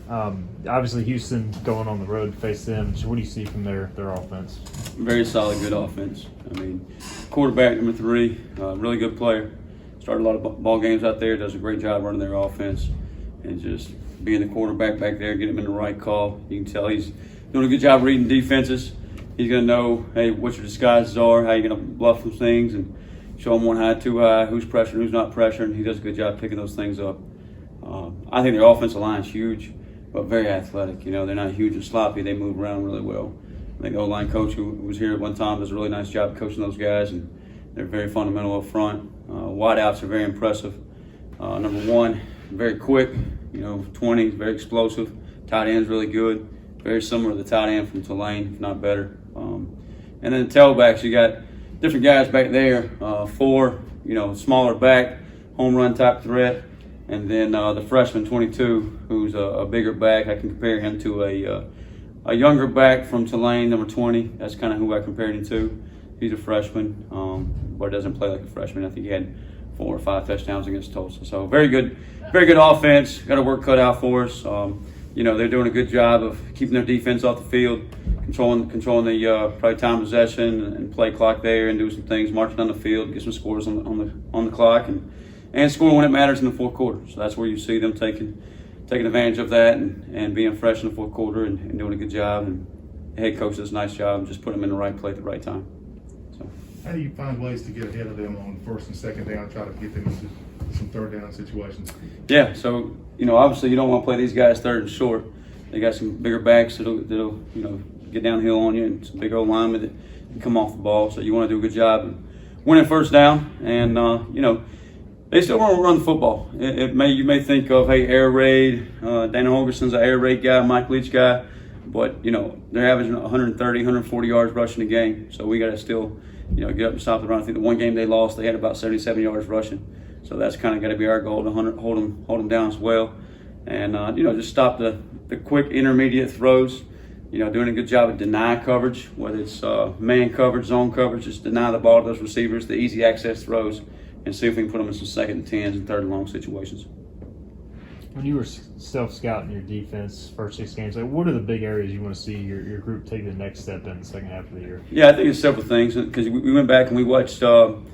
Obviously, Houston going on the road to face them. So what do you see from their offense? Very solid, good offense. I mean, quarterback number 3, really good player. Started a lot of ball games out there. Does a great job running their offense and just being the quarterback back there, getting him in the right call. You can tell he's doing a good job reading defenses. He's going to know, hey, what your disguises are, how you're going to bluff some things, and show them one high, two high, who's pressuring, who's not pressuring. He does a good job picking those things up. I think their offensive line is huge, but very athletic. You know, they're not huge and sloppy. They move around really well. I think the O-line coach who was here at one time does a really nice job coaching those guys, and they're very fundamental up front. Wideouts are very impressive. Number 1, very quick, 20, very explosive. Tight end's really good. Very similar to the tight end from Tulane, if not better. And then the tailbacks, you got different guys back there. 4, smaller back, home run type threat. And then the freshman, 22, who's a bigger back. I can compare him to a younger back from Tulane, number 20. That's kind of who I compared him to. He's a freshman, but doesn't play like a freshman. I think he had 4 or 5 touchdowns against Tulsa. So very good offense. Got a work cut out for us. They're doing a good job of keeping their defense off the field, controlling the probably time possession and play clock there, and do some things, marching down the field, get some scores on the clock, and score when it matters in the fourth quarter. So that's where you see them taking advantage of that and being fresh in the fourth quarter and doing a good job. And the head coach does a nice job and just put them in the right play at the right time. So, how do you find ways to get ahead of them on first and second down, try to get them into some third down situations? Yeah, so obviously you don't want to play these guys third and short. They got some bigger backs that'll get downhill on you, and some big old linemen that can come off the ball. So you want to do a good job of winning first down, and they still want to run the football. You may think of, hey, air raid. Dana Holgerson's an air raid guy, Mike Leach guy, but they're averaging 130, 140 yards rushing a game. So we got to still get up and stop the run. I think the one game they lost, they had about 77 yards rushing. So that's kind of got to be our goal, to hold them down as well, and just stop the quick intermediate throws. Doing a good job of deny coverage, whether it's man coverage, zone coverage. Just deny the ball to those receivers, the easy access throws, and see if we can put them in some second and 10s and third and long situations. When you were self-scouting your defense first 6 games, what are the big areas you want to see your group take the next step in the second half of the year? Yeah, I think it's several things, because we went back and we watched several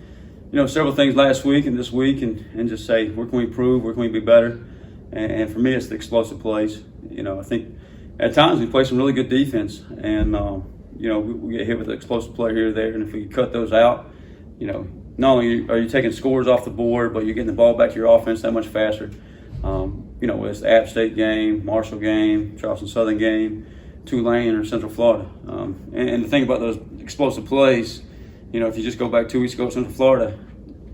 things last week and this week, and just say, where can we improve, where can we be better? And for me, it's the explosive plays. I think at times we play some really good defense, and we get hit with an explosive play here or there, and if we cut those out, not only are you taking scores off the board, but you're getting the ball back to your offense that much faster. Whether it's the App State game, Marshall game, Charleston Southern game, Tulane, or Central Florida. And the thing about those explosive plays, if you just go back 2 weeks ago, Central Florida,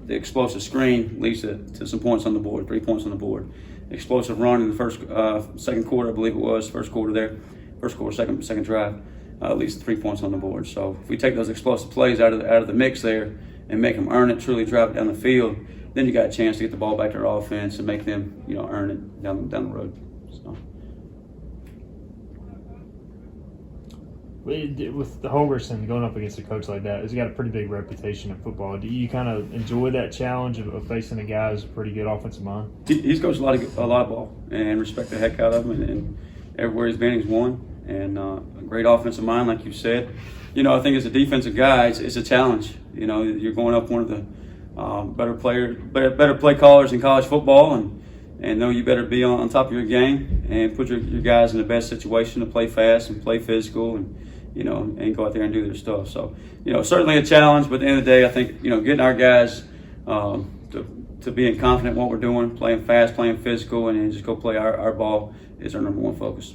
the explosive screen leads to some points on the board, 3 points on the board. Explosive run in the second quarter, I believe it was, first quarter, second drive, leads to 3 points on the board. So if we take those explosive plays out of the mix there and make them earn it, truly drive it down the field, then you got a chance to get the ball back to our offense and make them, earn it down the road. So. With the Holgerson going up against a coach like that, he's got a pretty big reputation in football. Do you kind of enjoy that challenge of facing a guy who's a pretty good offensive mind? He's coached a lot of ball, and respect the heck out of him, and everywhere he's been, he's won. And a great offensive mind, like you said. I think as a defensive guy, it's a challenge. You're going up one of the better play callers in college football, and know you better be on top of your game and put your guys in the best situation to play fast and play physical and go out there and do their stuff. So, certainly a challenge, but at the end of the day, I think, getting our guys to being confident in what we're doing, playing fast, playing physical, and just go play our ball is our number one focus.